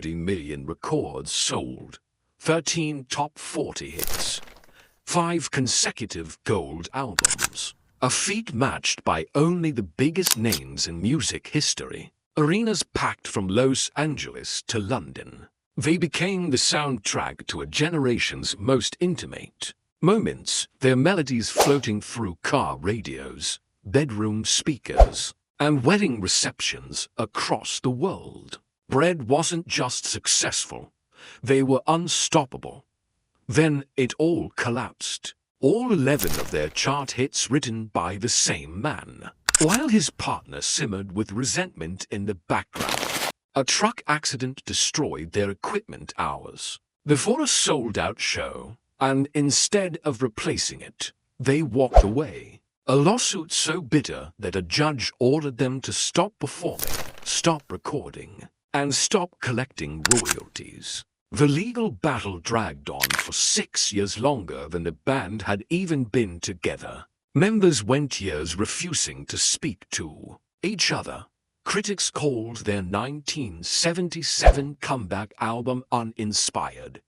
30 million records sold, 13 top 40 hits, 5 consecutive gold albums, a feat matched by only the biggest names in music history. Arenas packed from Los Angeles to London. They became the soundtrack to a generation's most intimate moments, their melodies floating through car radios, bedroom speakers, and wedding receptions across the world. Bread wasn't just successful, they were unstoppable. Then it all collapsed. All 11 of their chart hits written by the same man. While his partner simmered with resentment in the background, a truck accident destroyed their equipment hours before a sold-out show, and instead of replacing it, they walked away. A lawsuit so bitter that a judge ordered them to stop performing, stop recording, and stop collecting royalties. The legal battle dragged on for 6 years longer than the band had even been together. Members went years refusing to speak to each other. Critics called their 1977 comeback album uninspired.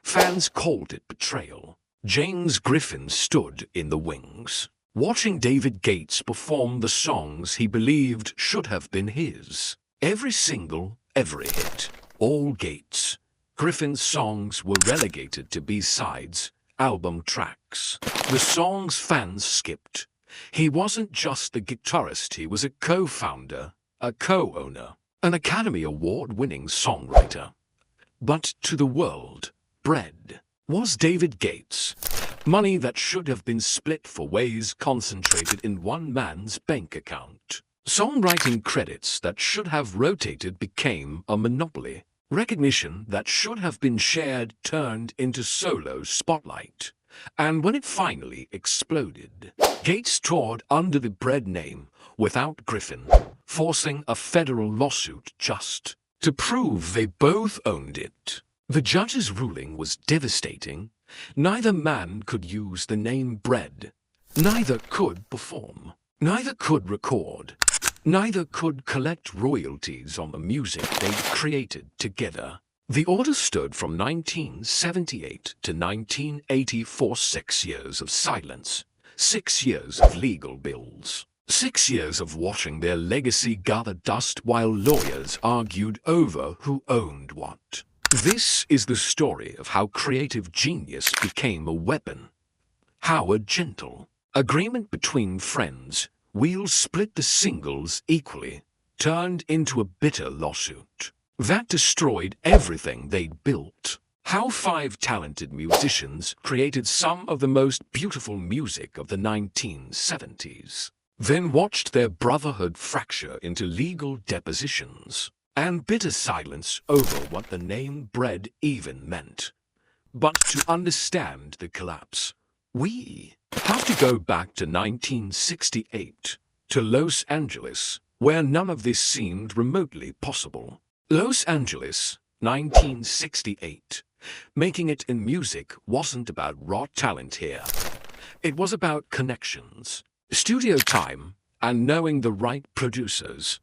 Fans called it betrayal. James Griffin stood in the wings, watching David Gates perform the songs he believed should have been his. Every single, every hit, all Gates. Griffin's songs were relegated to B-sides, album tracks. The songs fans skipped. He wasn't just the guitarist, he was a co-founder, a co-owner, an Academy Award-winning songwriter. But to the world, Bread was David Gates. Money that should have been split for ways concentrated in one man's bank account. Songwriting credits that should have rotated became a monopoly. Recognition that should have been shared turned into solo spotlight. And when it finally exploded, Gates toured under the Bread name without Griffin, forcing a federal lawsuit just to prove they both owned it. The judge's ruling was devastating. Neither man could use the name Bread. Neither could perform. Neither could record. Neither could collect royalties on the music they'd created together. The order stood from 1978 to 1984, 6 years of silence, 6 years of legal bills, 6 years of watching their legacy gather dust while lawyers argued over who owned what. This is the story of how creative genius became a weapon. How a gentle agreement between friends, we'll split the singles equally, turned into a bitter lawsuit that destroyed everything they'd built. How 5 talented musicians created some of the most beautiful music of the 1970s, then watched their brotherhood fracture into legal depositions and bitter silence over what the name Bread even meant. But to understand the collapse, we have to go back to 1968, to Los Angeles, where none of this seemed remotely possible. Los Angeles, 1968. Making it in music wasn't about raw talent here. It was about connections, studio time, and knowing the right producers.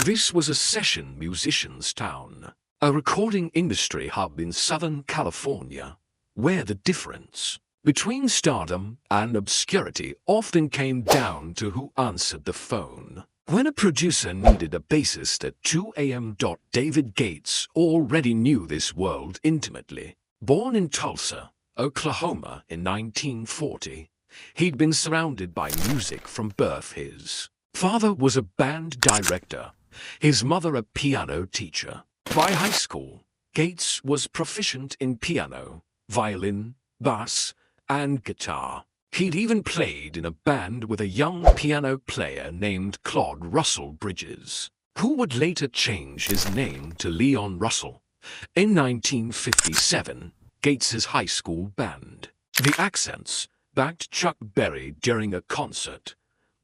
This was a session musician's town, a recording industry hub in Southern California, where the difference between stardom and obscurity often came down to who answered the phone. When a producer needed a bassist at 2 a.m. David Gates already knew this world intimately. Born in Tulsa, Oklahoma in 1940, he'd been surrounded by music from birth. His father was a band director, his mother a piano teacher. By high school, Gates was proficient in piano, violin, bass, and guitar. He'd even played in a band with a young piano player named Claude Russell Bridges, who would later change his name to Leon Russell. In 1957, Gates's high school band, The Accents, backed Chuck Berry during a concert.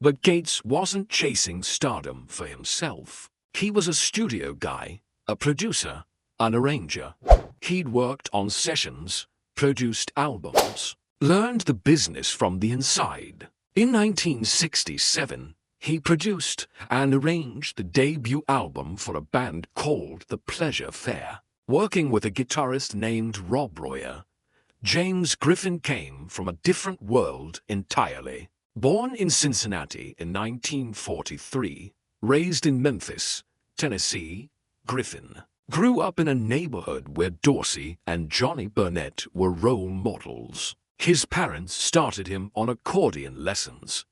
But Gates wasn't chasing stardom for himself. He was a studio guy, a producer, an arranger. He'd worked on sessions, produced albums, learned the business from the inside. In 1967, he produced and arranged the debut album for a band called The Pleasure Fair. Working with a guitarist named Rob Royer, James Griffin came from a different world entirely. Born in Cincinnati in 1943, raised in Memphis, Tennessee, Griffin grew up in a neighborhood where Dorsey and Johnny Burnett were role models. His parents started him on accordion lessons,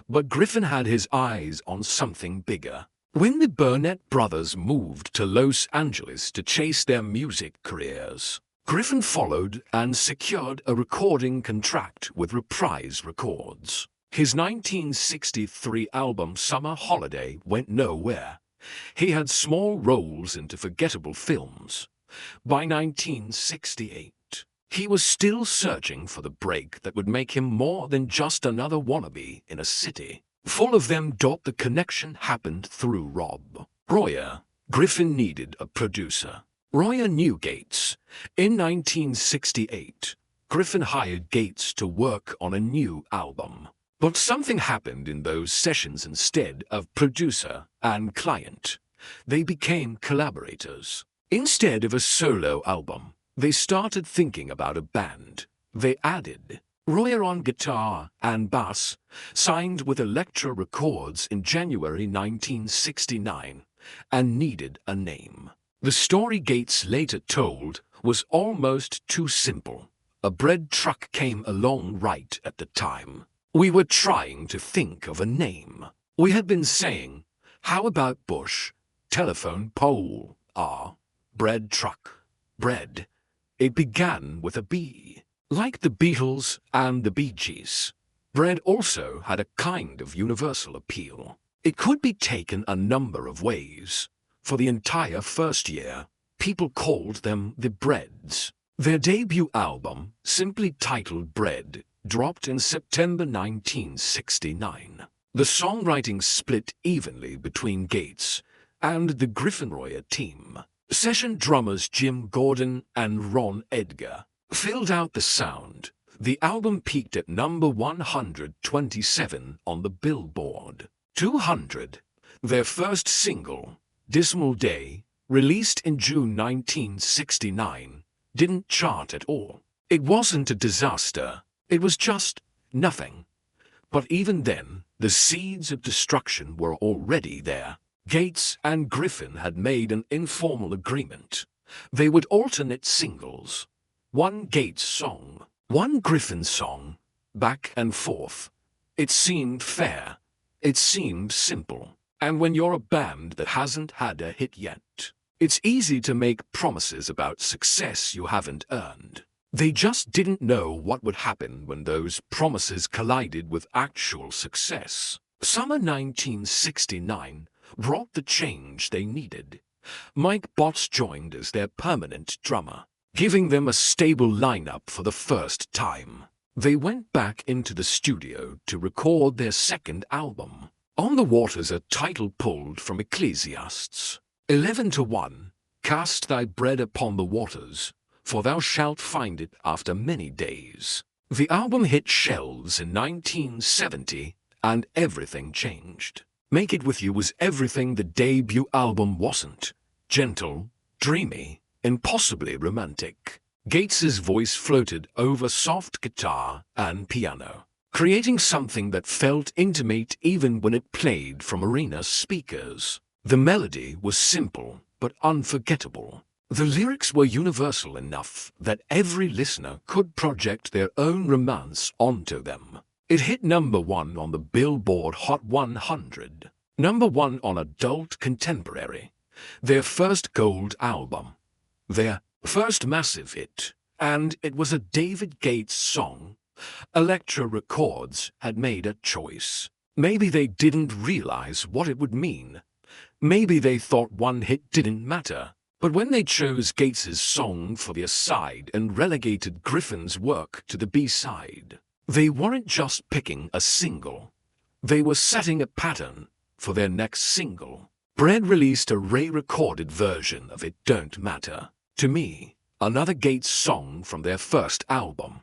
but Griffin had his eyes on something bigger. When the Burnett brothers moved to Los Angeles to chase their music careers, Griffin followed and secured a recording contract with Reprise Records. His 1963 album Summer Holiday went nowhere. He had small roles into forgettable films. By 1968, he was still searching for the break that would make him more than just another wannabe in a city full of them. The connection happened through Rob Royer. Griffin needed a producer. Royer knew Gates. In 1968, Griffin hired Gates to work on a new album. But something happened in those sessions. Instead of producer and client, they became collaborators. Instead of a solo album, they started thinking about a band. They added Royer on guitar and bass, signed with Elektra Records in January 1969, and needed a name. The story Gates later told was almost too simple. A bread truck came along right at the time. We were trying to think of a name. We had been saying, how about bush, telephone pole, bread truck, bread. It began with a B. Like the Beatles and the Bee Gees, bread also had a kind of universal appeal. It could be taken a number of ways. For the entire first year, people called them the Breads. Their debut album, simply titled Bread, dropped in September 1969. The songwriting split evenly between Gates and the Griffin Royer team. Session drummers Jim Gordon and Ron Edgar filled out the sound. The album peaked at number 127 on the Billboard 200. Their first single, Dismal Day, released in June 1969, didn't chart at all. It wasn't a disaster. It was just nothing. But even then, the seeds of destruction were already there. Gates and Griffin had made an informal agreement. They would alternate singles. One Gates song, one Griffin song, back and forth. It seemed fair. It seemed simple. And when you're a band that hasn't had a hit yet, it's easy to make promises about success you haven't earned. They just didn't know what would happen when those promises collided with actual success. Summer 1969 brought the change they needed. Mike Botts joined as their permanent drummer, giving them a stable lineup for the first time. They went back into the studio to record their second album. On the Waters, a title pulled from Ecclesiastes 11:1, Cast thy bread upon the waters, for thou shalt find it after many days. The album hit shelves in 1970, and everything changed. Make It With You was everything the debut album wasn't. Gentle, dreamy, impossibly romantic. Gates's voice floated over soft guitar and piano, creating something that felt intimate even when it played from arena speakers. The melody was simple but unforgettable. The lyrics were universal enough that every listener could project their own romance onto them. It hit number 1 on the Billboard Hot 100, number 1 on Adult Contemporary, their first gold album, their first massive hit, and it was a David Gates song. Elektra Records had made a choice. Maybe they didn't realize what it would mean. Maybe they thought one hit didn't matter. But when they chose Gates's song for the A-side and relegated Griffin's work to the B-side, they weren't just picking a single. They were setting a pattern for their next single. Bread released a re-recorded version of It Don't Matter to Me, another Gates song from their first album.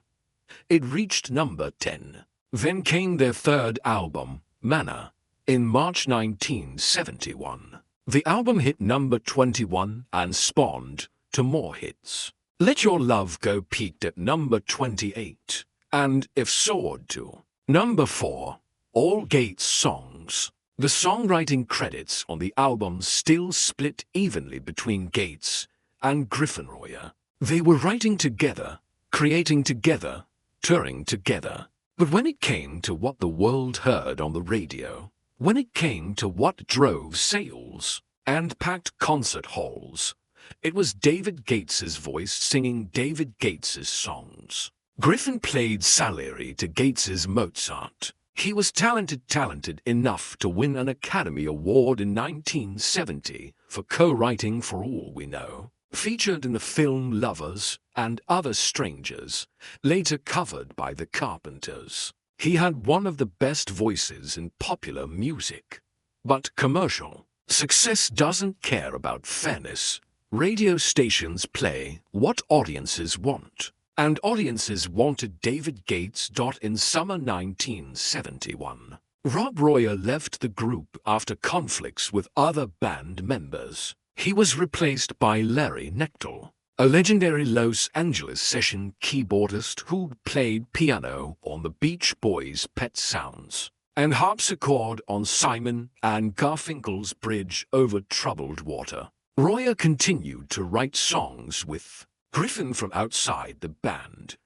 It reached number 10. Then came their third album, Manna, in March 1971. The album hit number 21 and spawned to more hits. Let Your Love Go peaked at number 28, and If soared to number 4. All Gates songs. The songwriting credits on the album still split evenly between Gates and Griffin Royer. They were writing together, creating together, touring together. But when it came to what the world heard on the radio, when it came to what drove sales and packed concert halls, it was David Gates's voice singing David Gates's songs. Griffin played Salieri to Gates's Mozart. He was talented enough to win an Academy Award in 1970 for co-writing For All We Know, featured in the film Lovers and Other Strangers, later covered by the Carpenters. He had one of the best voices in popular music. But commercial success doesn't care about fairness. Radio stations play what audiences want. And audiences wanted David Gates. In summer 1971, Rob Royer left the group after conflicts with other band members. He was replaced by Larry Knechtel, a legendary Los Angeles session keyboardist who played piano on the Beach Boys' Pet Sounds and harpsichord on Simon and Garfunkel's Bridge Over Troubled Water. Royer continued to write songs with Griffin from outside the band.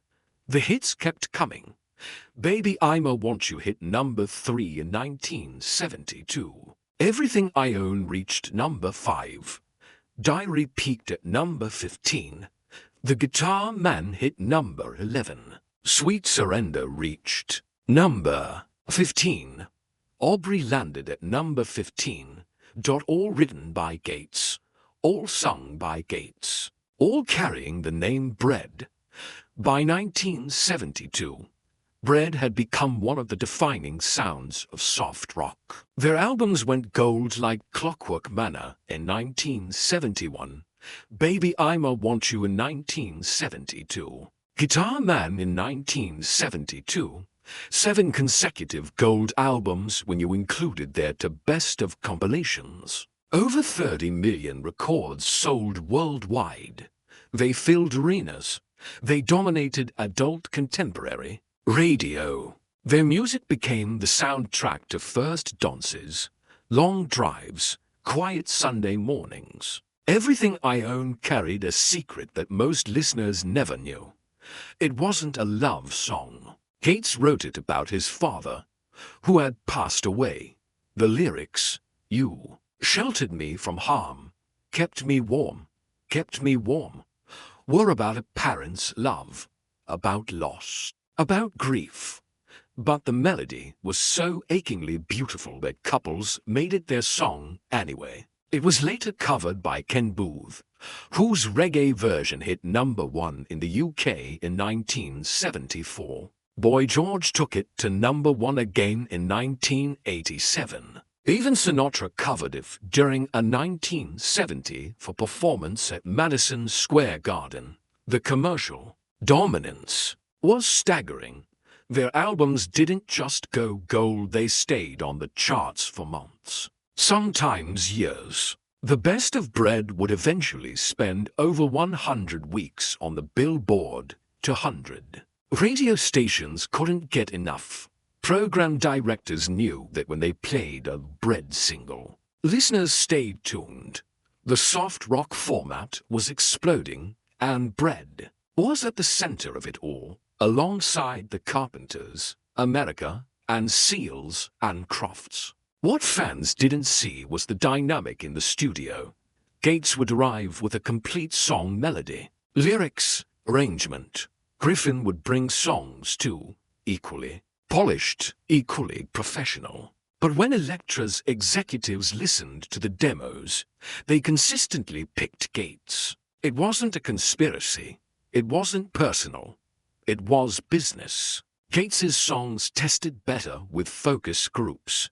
The hits kept coming. Baby I'ma Want You hit number 3 in 1972. Everything I Own reached number 5. Diary peaked at number 15. The Guitar Man hit number 11. Sweet Surrender reached number 15. Aubrey landed at number 15. All written by Gates. All sung by Gates. All carrying the name Bread. By 1972, Bread had become one of the defining sounds of soft rock. Their albums went gold like Clockwork Manor in 1971, Baby I'ma Want You in 1972, Guitar Man in 1972, 7 consecutive gold albums when you included their best of compilations. Over 30 million records sold worldwide. They filled arenas. They dominated adult contemporary radio. Their music became the soundtrack to first dances, long drives, quiet Sunday mornings. Everything I Own carried a secret that most listeners never knew. It wasn't a love song. Gates wrote it about his father, who had passed away. The lyrics, "You sheltered me from harm, kept me warm, were about a parent's love, about loss, about grief. But the melody was so achingly beautiful that couples made it their song anyway. It was later covered by Ken Booth, whose reggae version hit number 1 in the UK in 1974. Boy George took it to number 1 again in 1987. Even Sinatra covered it during a 1970 for performance at Madison Square Garden. The commercial dominance was staggering. Their albums didn't just go gold, they stayed on the charts for months, sometimes years. The best of Bread would eventually spend over 100 weeks on the Billboard 200. Radio stations couldn't get enough. Program directors knew that when they played a Bread single, listeners stayed tuned. The soft rock format was exploding, and Bread was at the center of it all, alongside the Carpenters, America, and Seals and Crofts. What fans didn't see was the dynamic in the studio. Gates would arrive with a complete song melody, lyrics, arrangement. Griffin would bring songs too, equally polished, equally professional. But when Elektra's executives listened to the demos, they consistently picked Gates. It wasn't a conspiracy. It wasn't personal. It was business. Gates's songs tested better with focus groups.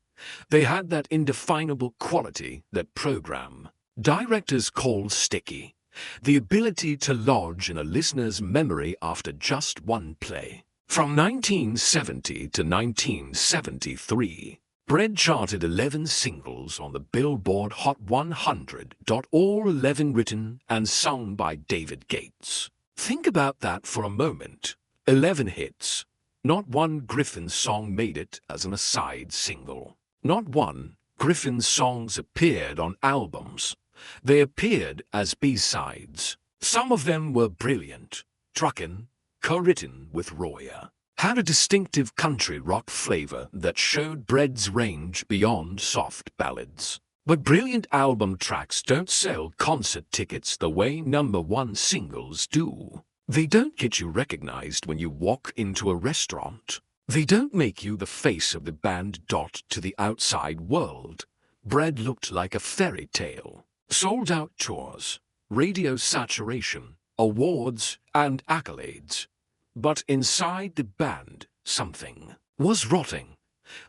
They had that indefinable quality that program directors called sticky, the ability to lodge in a listener's memory after just one play. From 1970 to 1973, Bread charted 11 singles on the Billboard Hot 100. All 11 written and sung by David Gates. Think about that for a moment. 11 hits. Not one Griffin song made it as an aside single. Not one Griffin's songs appeared on albums. They appeared as B-sides. Some of them were brilliant. Truckin', co-written with Royer, had a distinctive country rock flavor that showed Bread's range beyond soft ballads. But brilliant album tracks don't sell concert tickets the way #1 singles do. They don't get you recognized when you walk into a restaurant. They don't make you the face of the band. To the outside world, Bread looked like a fairy tale. Sold-out tours, radio saturation, awards, and accolades. But inside the band, something was rotting.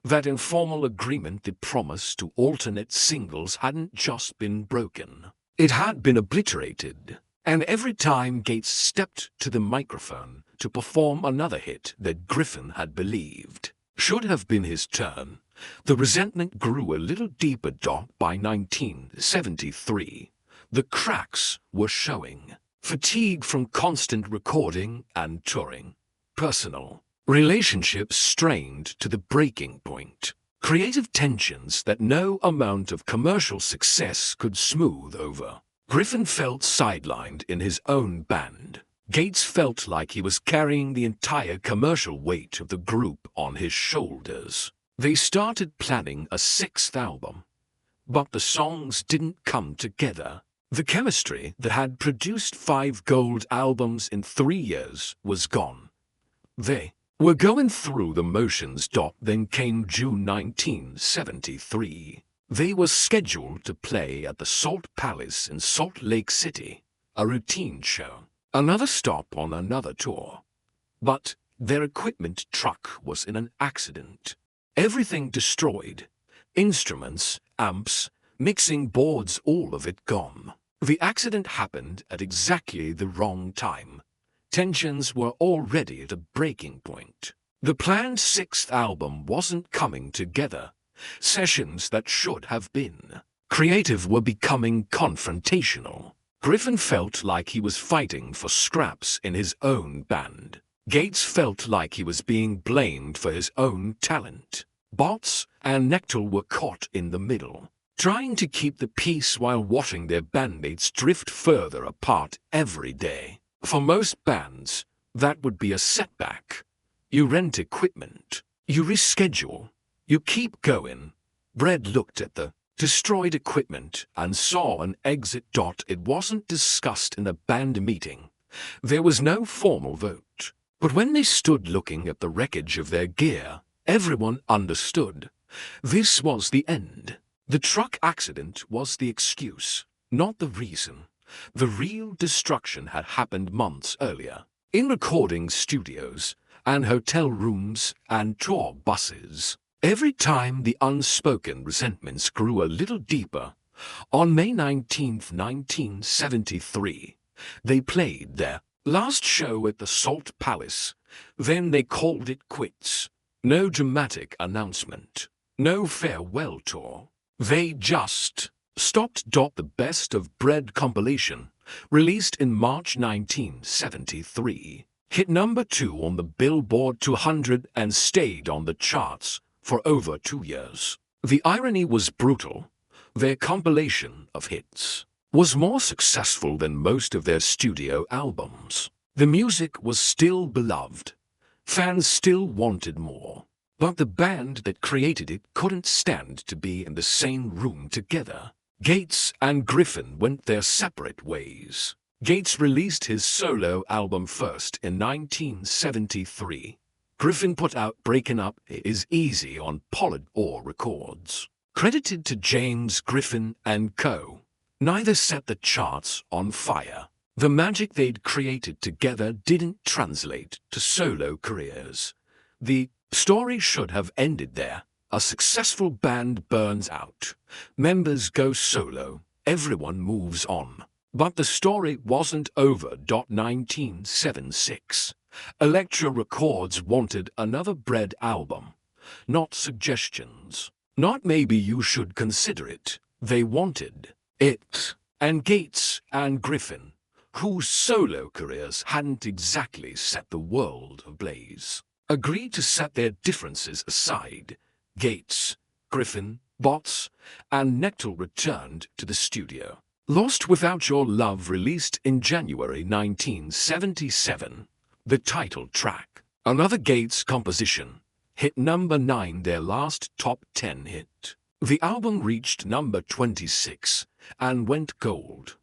That informal agreement they promised to alternate singles hadn't just been broken. It had been obliterated. And every time Gates stepped to the microphone to perform another hit that Griffin had believed should have been his turn, the resentment grew a little deeper. By 1973, the cracks were showing. Fatigue from constant recording and touring. Personal relationships strained to the breaking point. Creative tensions that no amount of commercial success could smooth over. Griffin felt sidelined in his own band. Gates felt like he was carrying the entire commercial weight of the group on his shoulders. They started planning a 6th album, but the songs didn't come together. The chemistry that had produced 5 gold albums in 3 years was gone. They were going through the motions. Then came June 1973. They were scheduled to play at the Salt Palace in Salt Lake City, a routine show, another stop on another tour. But their equipment truck was in an accident. Everything destroyed. Instruments, amps, mixing boards, all of it gone. The accident happened at exactly the wrong time. Tensions were already at a breaking point. The planned 6th album wasn't coming together. Sessions that should have been creative were becoming confrontational. Griffin felt like he was fighting for scraps in his own band. Gates felt like he was being blamed for his own talent. Bots and Nectal were caught in the middle, trying to keep the peace while watching their bandmates drift further apart every day. For most bands, that would be a setback. You rent equipment, you reschedule, you keep going. Bread looked at the destroyed equipment and saw an exit. It wasn't discussed in a band meeting. There was no formal vote. But when they stood looking at the wreckage of their gear, everyone understood. This was the end. The truck accident was the excuse, not the reason. The real destruction had happened months earlier, in recording studios and hotel rooms and tour buses. Every time the unspoken resentments grew a little deeper. On May 19, 1973, they played their last show at the Salt Palace. Then they called it quits. No dramatic announcement, no farewell tour. They just stopped. The Best of Bread compilation, released in March 1973, hit #2 on the Billboard 200 and stayed on the charts for over 2 years. The irony was brutal. Their compilation of hits was more successful than most of their studio albums. The music was still beloved. Fans still wanted more. But the band that created it couldn't stand to be in the same room together. Gates and Griffin went their separate ways. Gates released his solo album first in 1973. Griffin put out Breaking Up Is Easy on Polydor Records. Credited to James Griffin and Co., neither set the charts on fire. The magic they'd created together didn't translate to solo careers. The story should have ended there. A successful band burns out. Members go solo. Everyone moves on. But the story wasn't over. 1976. Elektra Records wanted another Bread album, not Suggestions. Not maybe you should consider it. They wanted it. And Gates and Griffin, whose solo careers hadn't exactly set the world ablaze, agreed to set their differences aside. Gates, Griffin, Bots, and Nectal returned to the studio. Lost Without Your Love released in January 1977, the title track, another Gates composition, hit number 9, their last top 10 hit. The album reached number 26 and went gold.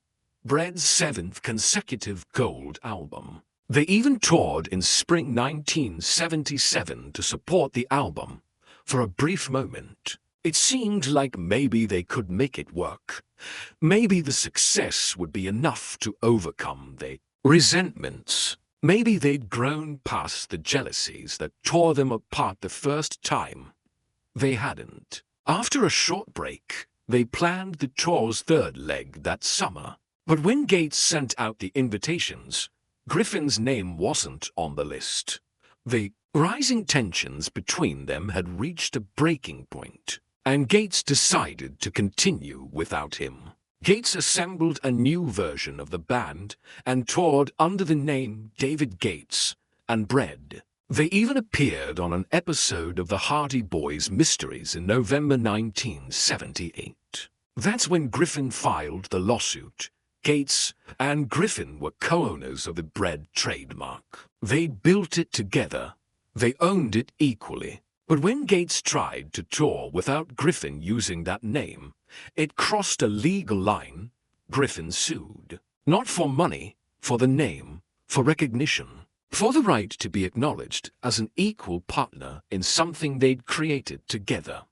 Bread's 7th consecutive gold album. They even toured in spring 1977 to support the album. For a brief moment, it seemed like maybe they could make it work. Maybe the success would be enough to overcome their resentments. Maybe they'd grown past the jealousies that tore them apart the first time. They hadn't. After a short break, they planned the tour's third leg that summer. But when Gates sent out the invitations, Griffin's name wasn't on the list. The rising tensions between them had reached a breaking point, and Gates decided to continue without him. Gates assembled a new version of the band and toured under the name David Gates and Bread. They even appeared on an episode of the Hardy Boys Mysteries in November 1978. That's when Griffin filed the lawsuit. Gates and Griffin were co-owners of the Bread trademark. They built it together. They owned it equally. But when Gates tried to tour without Griffin using that name, it crossed a legal line. Griffin sued. Not for money, for the name, for recognition, for the right to be acknowledged as an equal partner in something they'd created together.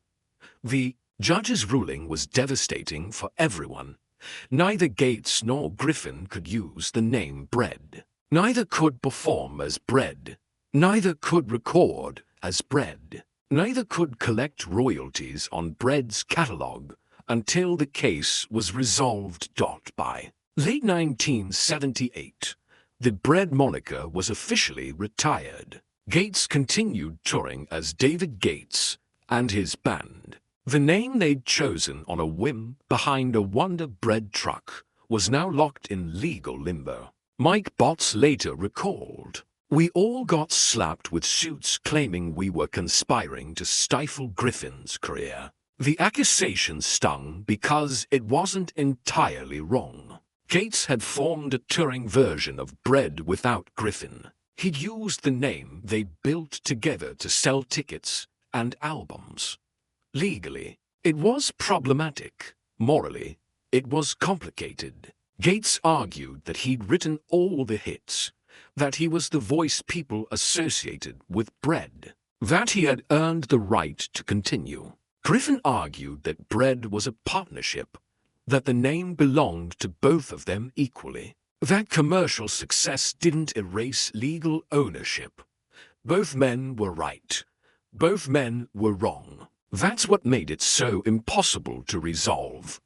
The judge's ruling was devastating for everyone. Neither Gates nor Griffin could use the name Bread. Neither could perform as Bread. Neither could record as Bread. Neither could collect royalties on Bread's catalog until the case was resolved. By late 1978, the Bread moniker was officially retired. Gates continued touring as David Gates and his band. The name they'd chosen on a whim behind a Wonder Bread truck was now locked in legal limbo. Mike Botts later recalled, "We all got slapped with suits claiming we were conspiring to stifle Griffin's career. The accusation stung because it wasn't entirely wrong. Gates had formed a touring version of Bread without Griffin. He'd used the name they built together to sell tickets and albums. Legally, it was problematic. Morally, it was complicated. Gates argued that he'd written all the hits, that he was the voice people associated with Bread, that he had earned the right to continue. Griffin argued that Bread was a partnership, that the name belonged to both of them equally, that commercial success didn't erase legal ownership. Both men were right. Both men were wrong. That's what made it so impossible to resolve.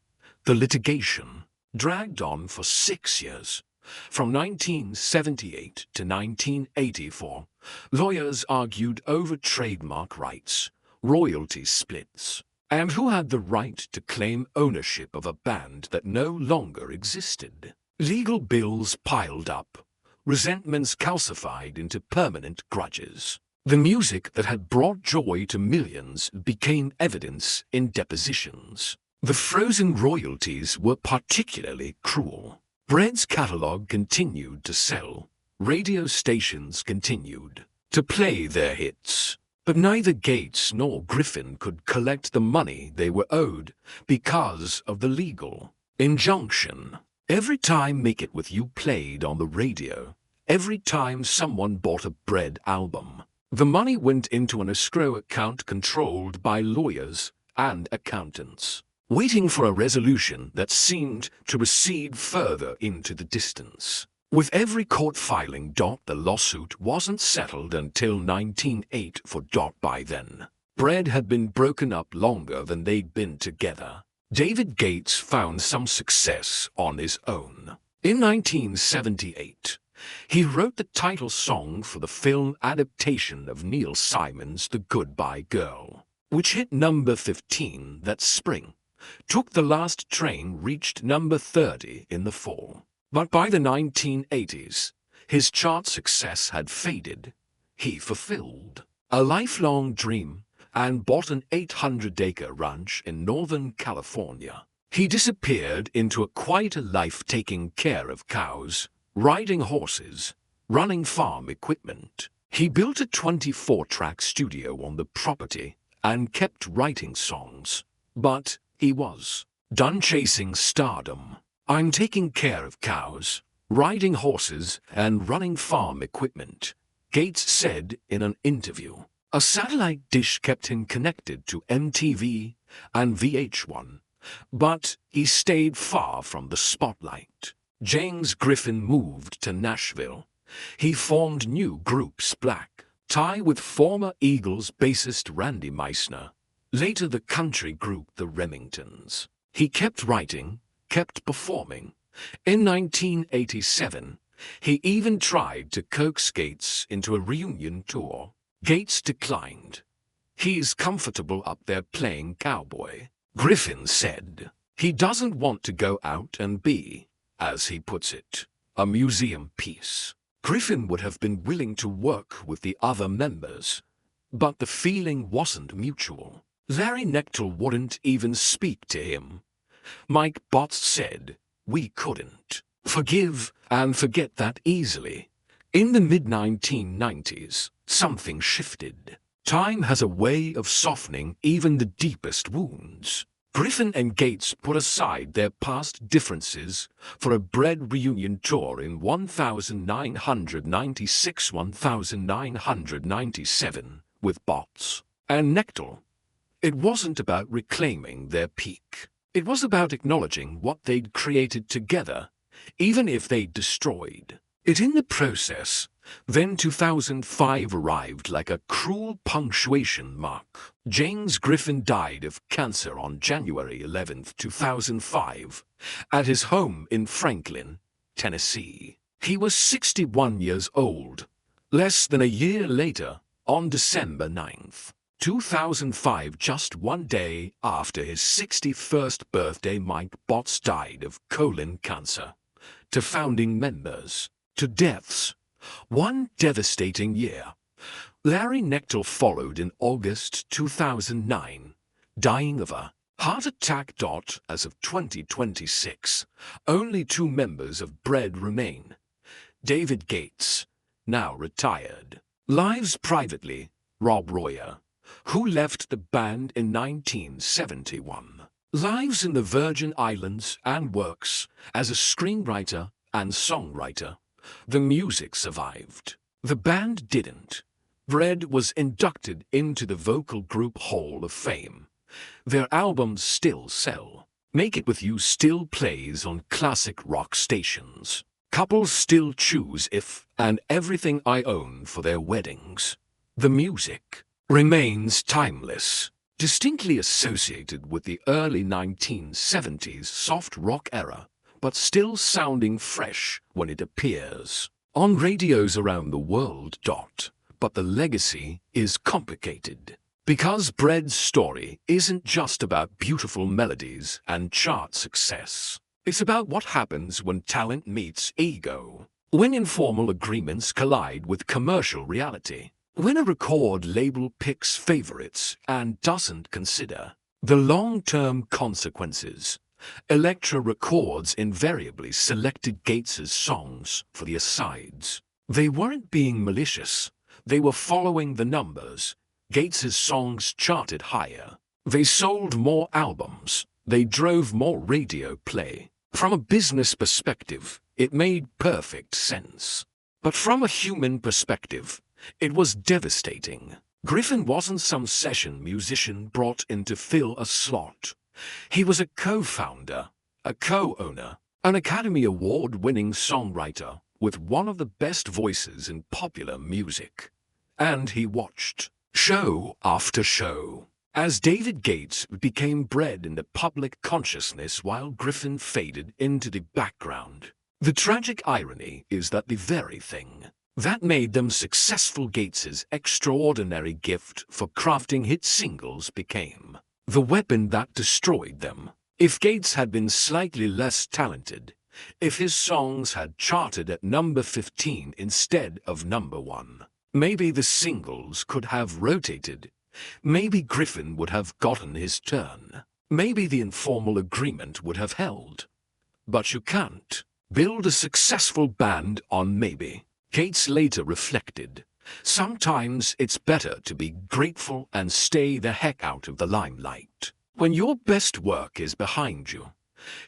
The litigation dragged on for 6 years. From 1978 to 1984, lawyers argued over trademark rights, royalty splits, and who had the right to claim ownership of a band that no longer existed. Legal bills piled up, resentments calcified into permanent grudges. The music that had brought joy to millions became evidence in depositions. The frozen royalties were particularly cruel. Bread's catalog continued to sell. Radio stations continued to play their hits. But neither Gates nor Griffin could collect the money they were owed because of the legal injunction. Every time Make It With You played on the radio, every time someone bought a Bread album, the money went into an escrow account controlled by lawyers and accountants, waiting for a resolution that seemed to recede further into the distance. With every court filing, the lawsuit wasn't settled until 1984. By then, Bread had been broken up longer than they'd been together. David Gates found some success on his own. In 1978, he wrote the title song for the film adaptation of Neil Simon's The Goodbye Girl. which hit number 15 that spring. Took the last train, reached number 30 in the fall. But by the 1980s, his chart success had faded. He fulfilled a lifelong dream and bought an 800-acre ranch in Northern California. He disappeared into a quieter life, taking care of cows, riding horses, running farm equipment. He built a 24-track studio on the property and kept writing songs. But he was done chasing stardom. "I'm taking care of cows, riding horses, and running farm equipment," Gates said in an interview. A satellite dish kept him connected to MTV and VH1, but he stayed far from the spotlight. James Griffin moved to Nashville. He formed new groups Black Tie with former Eagles bassist Randy Meisner, later the country group the Remingtons. He kept writing, kept performing. In 1987, he even tried to coax Gates into a reunion tour. Gates declined. "He's comfortable up there playing cowboy," Griffin said. "He doesn't want to go out and be, as he puts it, a museum piece." Griffin would have been willing to work with the other members, but the feeling wasn't mutual. Larry Knechtel wouldn't even speak to him. Mike Botts said, "We couldn't forgive and forget that easily." In the mid-1990s, something shifted. Time has a way of softening even the deepest wounds. Griffin and Gates put aside their past differences for a Bread reunion tour in 1996-1997 with Botts and Knechtel. It wasn't about reclaiming their peak. It was about acknowledging what they'd created together, even if they'd destroyed it in the process. Then 2005 arrived like a cruel punctuation mark. James Griffin died of cancer on January 11, 2005, at his home in Franklin, Tennessee. He was 61 years old. Less than a year later, on December 9th, 2005, just one day after his 61st birthday, Mike Botts died of colon cancer. To founding members, to deaths. One devastating year. Larry Knechtel followed in August 2009, dying of a heart attack. As of 2026, only 2 members of Bread remain. David Gates, now retired, lives privately. Rob Royer, who left the band in 1971, lives in the Virgin Islands and works as a screenwriter and songwriter. The music survived. The band didn't. Bread was inducted into the Vocal Group Hall of Fame. Their albums still sell. Make It With You still plays on classic rock stations. Couples still choose If and Everything I Own for their weddings. The music remains timeless, distinctly associated with the early 1970s soft rock era, but still sounding fresh when it appears on radios around the world. But the legacy is complicated, because Bread's story isn't just about beautiful melodies and chart success. It's about what happens when talent meets ego, when informal agreements collide with commercial reality, when a record label picks favorites and doesn't consider the long-term consequences. Elektra Records invariably selected Gates's songs for the asides. They weren't being malicious. They were following the numbers. Gates's songs charted higher. They sold more albums. They drove more radio play. From a business perspective, it made perfect sense. But from a human perspective, it was devastating. Griffin wasn't some session musician brought in to fill a slot. He was a co-founder, a co-owner, an Academy Award-winning songwriter with one of the best voices in popular music. And he watched show after show as David Gates became Bread in the public consciousness while Griffin faded into the background. The tragic irony is that the very thing That made them successful. Gates's extraordinary gift for crafting hit singles became the weapon that destroyed them. If Gates had been slightly less talented, if his songs had charted at number 15 instead of number 1, maybe the singles could have rotated. Maybe Griffin would have gotten his turn. Maybe the informal agreement would have held. But you can't build a successful band on maybe. Gates later reflected, sometimes it's better to be grateful and stay the heck out of the limelight when your best work is behind you.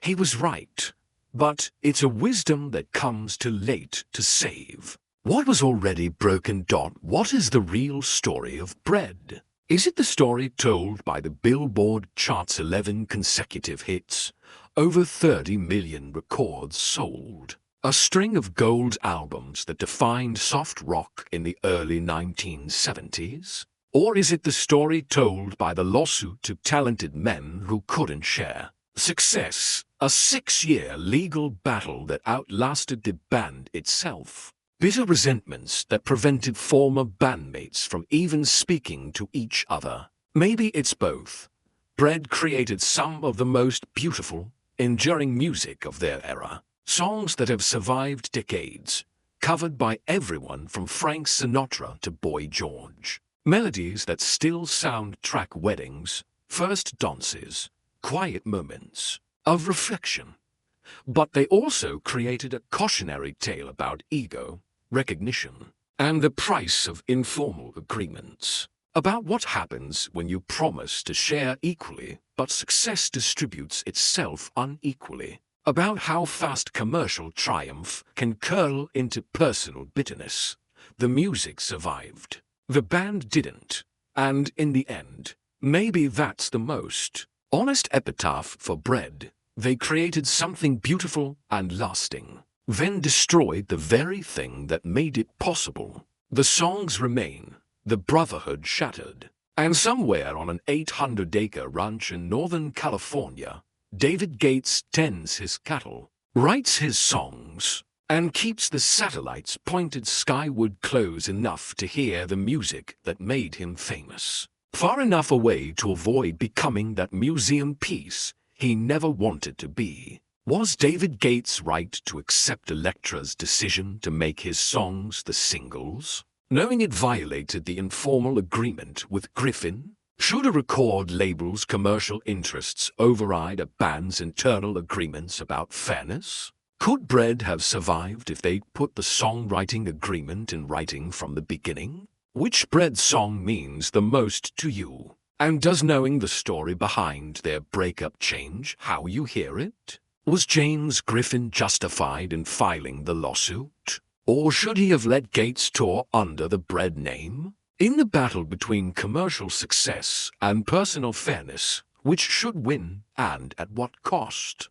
He was right, but it's a wisdom that comes too late to save what was already broken. What is the real story of Bread? Is it the story told by the Billboard chart's 11 consecutive hits, over 30 million records sold, a string of gold albums that defined soft rock in the early 1970s? Or is it the story told by the lawsuit of talented men who couldn't share success, a 6-year legal battle that outlasted the band itself, bitter resentments that prevented former bandmates from even speaking to each other? Maybe it's both. Bread created some of the most beautiful, enduring music of their era, songs that have survived decades, covered by everyone from Frank Sinatra to Boy George. Melodies that still soundtrack weddings, first dances, quiet moments of reflection. But they also created a cautionary tale about ego, recognition, and the price of informal agreements. About what happens when you promise to share equally, but success distributes itself unequally. About how fast commercial triumph can curl into personal bitterness. The music survived. The band didn't. And in the end, maybe that's the most honest epitaph for Bread. They created something beautiful and lasting, then destroyed the very thing that made it possible. The songs remain, the brotherhood shattered. And somewhere on an 800-acre ranch in Northern California, David Gates tends his cattle, writes his songs, and keeps the satellites pointed skyward close enough to hear the music that made him famous, far enough away to avoid becoming that museum piece he never wanted to be. Was David Gates right to accept Elektra's decision to make his songs the singles, knowing it violated the informal agreement with Griffin? Should a record label's commercial interests override a band's internal agreements about fairness? Could Bread have survived if they'd put the songwriting agreement in writing from the beginning? Which Bread song means the most to you? And does knowing the story behind their breakup change how you hear it? Was James Griffin justified in filing the lawsuit? Or should he have let Gates tour under the Bread name? In the battle between commercial success and personal fairness, which should win and at what cost?